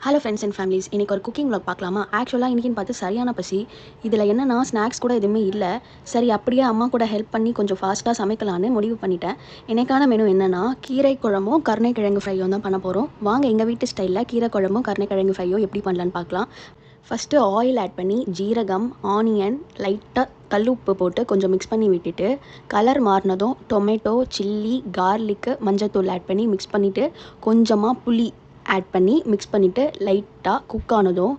Hello friends and families, இன்றைக்கி ஒரு cooking vlog பார்க்கலாமா? ஆக்சுவலாக இன்றைக்கின்னு பார்த்து சரியான பசி. இதில் என்னென்னா ஸ்நாக்ஸ் கூட எதுவுமே இல்லை. சரி அப்படியே அம்மா கூட ஹெல்ப் பண்ணி கொஞ்சம் ஃபாஸ்ட்டாக சமைக்கலான்னு முடிவு பண்ணிட்டேன். எனக்கான மெனு என்னென்னா கீரை குழம்பும் கருணைக்கிழங்கு ஃப்ரையும் தான் பண்ண போகிறோம். வாங்க எங்கள் வீட்டு ஸ்டைலில் கீரை குழம்பும் கருணைக்கிழங்கு ஃப்ரையும் எப்படி பண்ணலான்னு பார்க்கலாம். ஃபஸ்ட்டு ஆயில் ஆட் பண்ணி ஜீரகம், ஆனியன், லைட்டாக கல் உப்பு போட்டு கொஞ்சம் மிக்ஸ் பண்ணி விட்டுட்டு கலர் மாறினதும் டொமேட்டோ, சில்லி, கார்லிக்கு, மஞ்சத்தூள் ஆட் பண்ணி மிக்ஸ் பண்ணிவிட்டு கொஞ்சமாக புளி ஆட் பண்ணி மிக்ஸ் பண்ணிவிட்டு லைட்டாக குக் ஆனதும்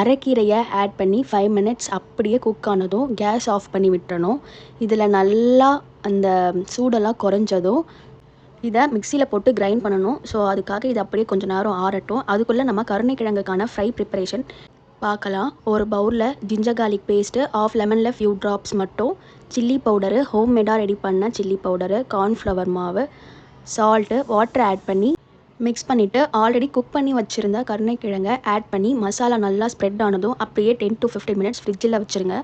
அரைக்கீரையை ஆட் பண்ணி 5 மினிட்ஸ் அப்படியே குக் ஆனதும் கேஸ் ஆஃப் பண்ணி விட்டுறணும். இதில் நல்லா அந்த சூடெல்லாம் குறைஞ்சதும் இதை மிக்சியில் போட்டு கிரைண்ட் பண்ணணும். ஸோ அதுக்காக இது அப்படியே கொஞ்சம் நேரம் ஆறட்டும். அதுக்குள்ளே நம்ம கருணைக்கிழங்குக்கான ஃப்ரை ப்ரிப்பரேஷன் பார்க்கலாம். ஒரு பவுலில் ஜிஞ்சர் கார்லிக் பேஸ்ட்டு, ஆஃப் லெமனில் ஃபியூ ட்ராப்ஸ் மட்டும், சில்லி பவுடரு, ஹோம்மேடாக ரெடி பண்ண சில்லி பவுடரு, கார்ன்ஃப்ளவர் மாவு, சால்ட்டு, வாட்டர் ஆட் பண்ணி மிக்ஸ் பண்ணிவிட்டு ஆல்ரெடி குக் பண்ணி வச்சுருந்த கருணைக்கிழங்கை ஆட் பண்ணி மசாலா நல்லா ஸ்ப்ரெட் ஆனதும் அப்படியே 10 to 15 மினிட்ஸ் ஃப்ரிட்ஜில் வச்சுருங்க.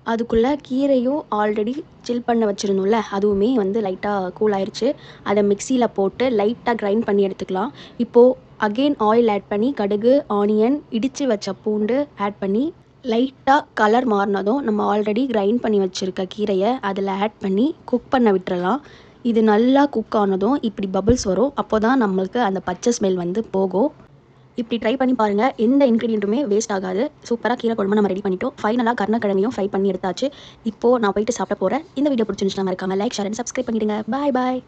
அதுக்குள்ளே கீரையும் ஆல்ரெடி சில் பண்ண வச்சுருந்தோம்ல, அதுவுமே லைட்டாக கூல் ஆயிடுச்சு. அதை மிக்சியில் போட்டு லைட்டாக கிரைண்ட் பண்ணி எடுத்துக்கலாம். இப்போது அகெயின் ஆயில் ஆட் பண்ணி கடுகு, ஆனியன், இடித்து வச்ச பூண்டு ஆட் பண்ணி லைட்டாக கலர் மாறினதும் நம்ம ஆல்ரெடி கிரைண்ட் பண்ணி வச்சுருக்க கீரையை அதில் ஆட் பண்ணி குக் பண்ண விட்டுறலாம். இது நல்லா குக் ஆனதும் இப்படி பபிள்ஸ் வரும். அப்போ தான் நம்மளுக்கு அந்த பச்சை ஸ்மெல் போகும். இப்படி ட்ரை பண்ணி பாருங்கள். எந்த இன்க்ரீடியண்ட்டுமே வேஸ்ட் ஆகாது. சூப்பராக கீரை குழம்பு நம்ம ரெடி பண்ணிட்டோம். ஃபைனலாக கருணைக்கிழங்கையும் ஃப்ரை பண்ணி எடுத்தாச்சு. இப்போது நான் போயிட்டு சாப்பிட போகிறேன். இந்த வீடியோ பிடிச்சிருந்துச்சுன்னா மறக்காம லைக், ஷேர் அண்ட் சப்ஸ்கிரைப் பண்ணிவிடுங்க. பாய் பாய்.